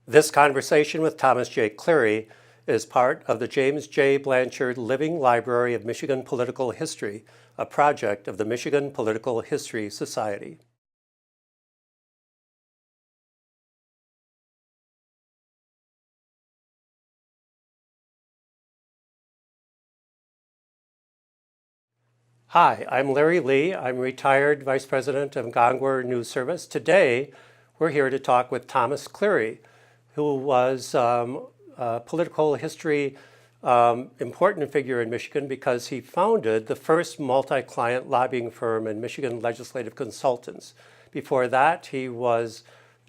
This conversation with Thomas J. Cleary is part of the James J. Blanchard Living Library of Michigan Political History, a project of the Michigan Political History Society. Hi, I'm Larry Lee. I'm retired Vice President of Gongwer News Service. Today, we're here to talk with Thomas Cleary, who was a political history important figure in Michigan because he founded the first multi-client lobbying firm in Michigan Legislative Consultants. Before that, he was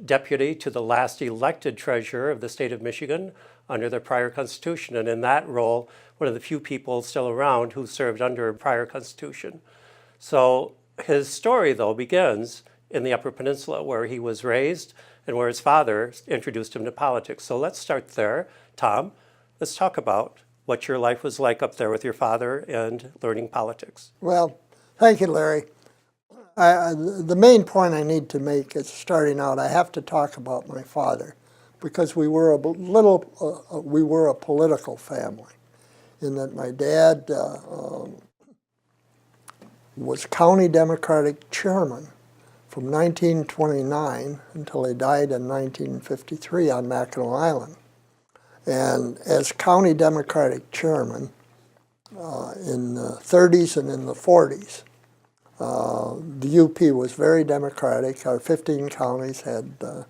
deputy to the last elected treasurer of the state of Michigan under the prior constitution, and in that role, one of the few people still around who served under a prior constitution. So his story, though, begins in the Upper Peninsula, where he was raised and where his father introduced him to politics. So let's start there. Tom, let's talk about what your life was like up there with your father and learning politics. Well, thank you, Larry. The main point I need to make is starting out, I have to talk about my father because we were a political family in that my dad was county Democratic chairman from 1929 until he died in 1953 on Mackinac Island. And as county Democratic chairman in the 30s and in the 40s, the UP was very Democratic. Our 15 counties had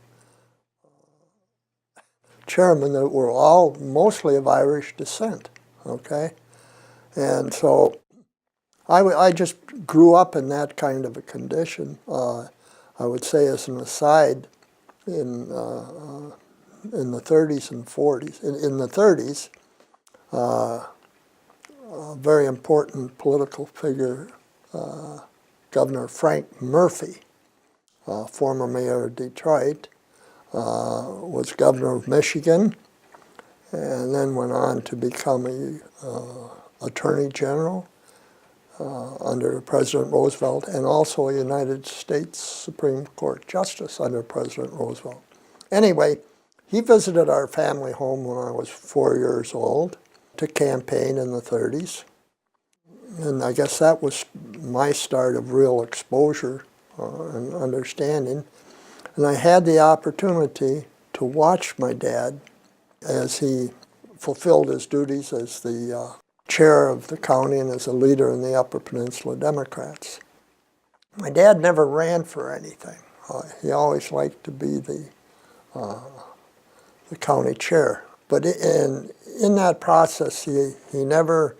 chairmen that were all mostly of Irish descent, okay? And so I just grew up in that kind of a condition. I would say as an aside, in the 30s and 40s. In the 30s, a very important political figure, Governor Frank Murphy, former mayor of Detroit, was governor of Michigan, and then went on to become a attorney general under President Roosevelt, and also a United States Supreme Court justice under President Roosevelt. Anyway, he visited our family home when I was 4 years old to campaign in the 30s. And I guess that was my start of real exposure and understanding. And I had the opportunity to watch my dad as he fulfilled his duties as the chair of the county and as a leader in the Upper Peninsula Democrats. My dad never ran for anything. He always liked to be the county chair. But in that process, he never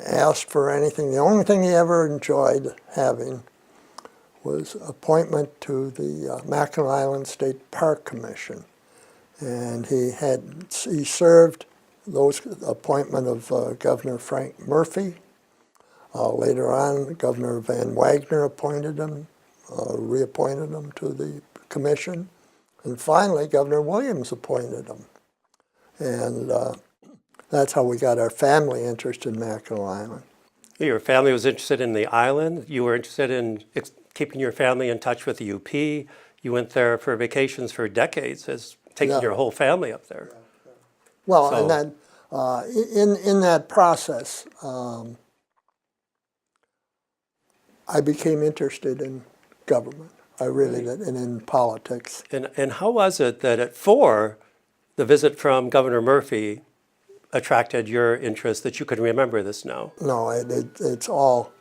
asked for anything. The only thing he ever enjoyed having was appointment to the Mackinac Island State Park Commission. And he served those appointment of Governor Frank Murphy. Later on, Governor Van Wagner appointed him, reappointed him to the commission. And finally, Governor Williams appointed him. And that's how we got our family interest in Mackinac Island. Your family was interested in the island. You were interested in keeping your family in touch with the UP. You went there for vacations for decades, as taking your whole family up there. Well, so, and then in that process, I became interested in government. I really did, and in politics. And how was it that at 4, the visit from Governor Murphy attracted your interest that you can remember this now? No, it's all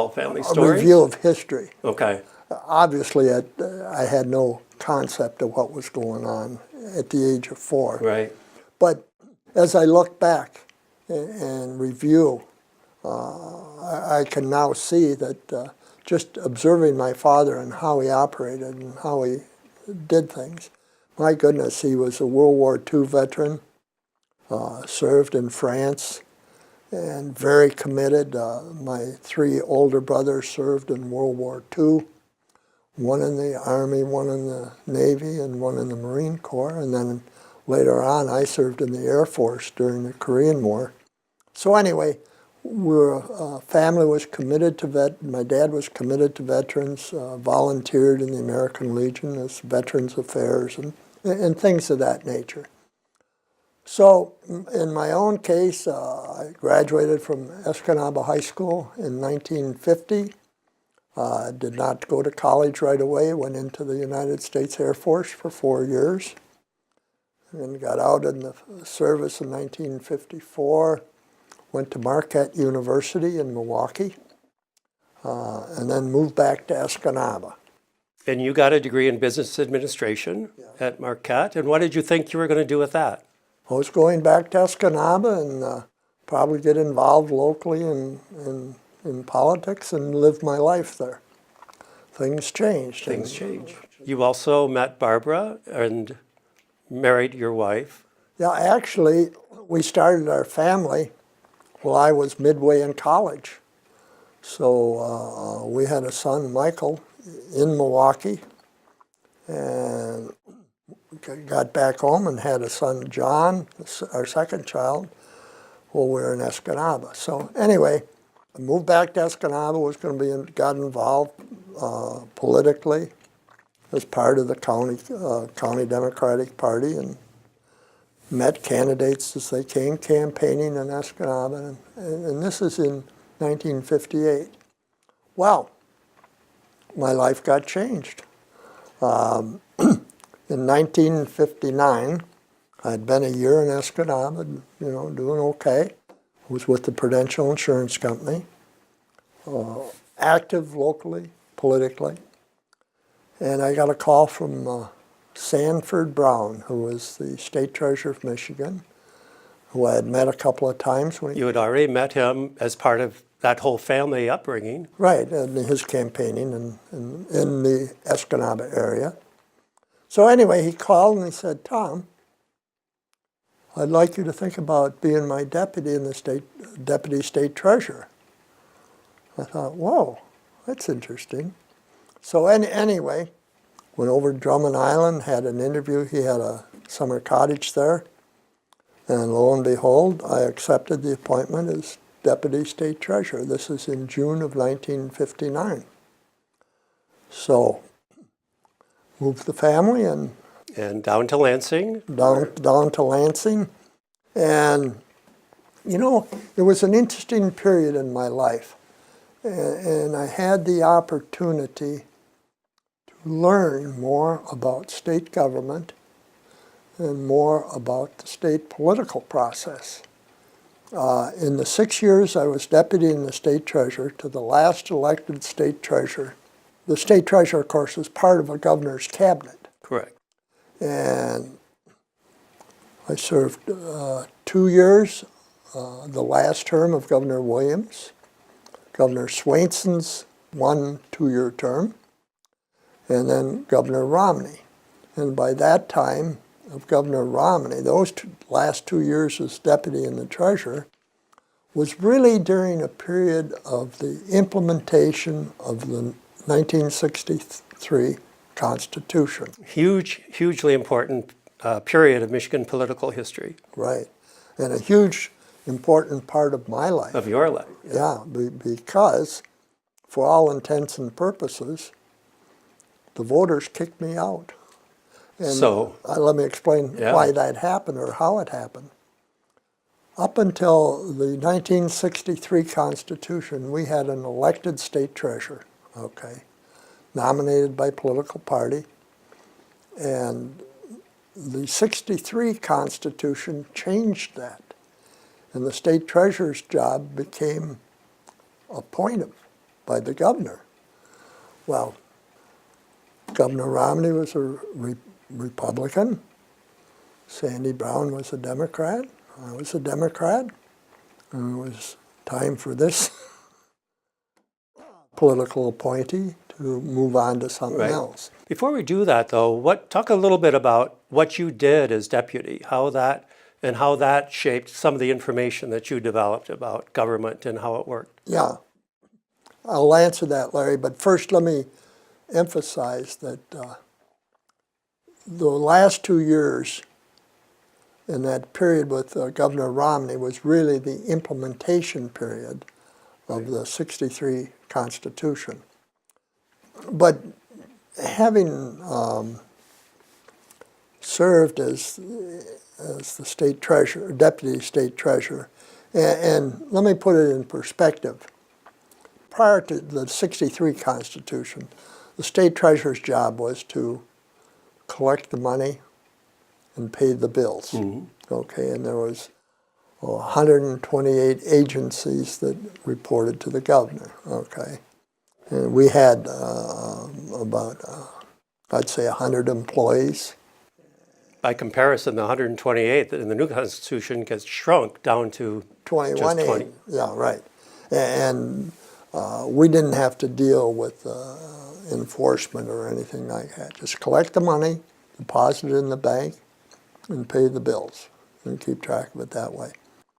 family stories? A review of history. Okay. Obviously, I had no concept of what was going on at the age of 4. Right. But as I look back and review, I can now see that just observing my father and how he operated and how he did things, my goodness, he was a World War II veteran, served in France, and very committed. My 3 older brothers served in World War II, one in the Army, one in the Navy, and one in the Marine Corps. And then later on, I served in the Air Force during the Korean War. So anyway, family was committed to my dad was committed to veterans, volunteered in the American Legion as Veterans Affairs, and and things of that nature. So in my own case, I graduated from Escanaba High School in 1950. Did not go to college right away, went into the United States Air Force for 4 years, and got out in the service in 1954, went to Marquette University in Milwaukee, and then moved back to Escanaba. And you got a degree in business administration at Marquette. And what did you think you were going to do with that? I was going back to Escanaba and probably get involved locally in politics and live my life there. Things changed. Things change. You also met Barbara and married your wife. Yeah, actually, we started our family while I was midway in college. So we had a son, Michael, in Milwaukee, and got back home and had a son, John, our second child, while we were in Escanaba. So anyway, I moved back to Escanaba, got involved politically as part of the county Democratic Party, and met candidates as they came campaigning in Escanaba, and this is in 1958. Well, my life got changed. In 1959, I'd been a year in Escanaba, doing okay. Was with the Prudential Insurance Company, active locally, politically. And I got a call from Sanford Brown, who was the state treasurer of Michigan, who I had met a couple of times. You had already met him as part of that whole family upbringing. Right, in his campaigning in the Escanaba area. So anyway, he called and he said, "Tom, I'd like you to think about being my deputy in the deputy state treasurer." I thought, whoa, that's interesting. So anyway, went over to Drummond Island, had an interview. He had a summer cottage there. And lo and behold, I accepted the appointment as deputy state treasurer. This is in June of 1959. So moved the family and down to Lansing. Down to Lansing. And, it was an interesting period in my life. And I had the opportunity to learn more about state government and more about the state political process. In the 6 years I was deputy in the state treasurer to the last elected state treasurer. The state treasurer, of course, is part of a governor's cabinet. Correct. And I served 2 years, the last term of Governor Williams, Governor Swainson's 1 2-year term, and then Governor Romney. And by that time of Governor Romney, those last 2 years as deputy and the treasurer, was really during a period of the implementation of the 1963 Constitution. Hugely important period of Michigan political history. Right. And a huge, important part of my life. Of your life. Yeah, because for all intents and purposes, the voters kicked me out. And so let me explain why that happened or how it happened. Up until the 1963 Constitution, we had an elected state treasurer, nominated by political party. And the 63 Constitution changed that. And the state treasurer's job became appointed by the governor. Well, Governor Romney was a Republican. Sandy Brown was a Democrat. I was a Democrat. And it was time for this political appointee to move on to something else. Before we do that, though, talk a little bit about what you did as deputy, how that shaped some of the information that you developed about government and how it worked. Yeah, I'll answer that, Larry. But first, let me emphasize that the last 2 years in that period with Governor Romney was really the implementation period of the 63 Constitution. But having served as the state treasurer, deputy state treasurer. And let me put it in perspective. Prior to the '63 Constitution, the state treasurer's job was to collect the money and pay the bills. Okay, and there was 128 agencies that reported to the governor. Okay, and we had about, I'd say, 100 employees. By comparison, the 128 in the new Constitution gets shrunk down to 21 just 20. Yeah, right. And we didn't have to deal with enforcement or anything like that. Just collect the money, deposit it in the bank, and pay the bills, and keep track of it that way.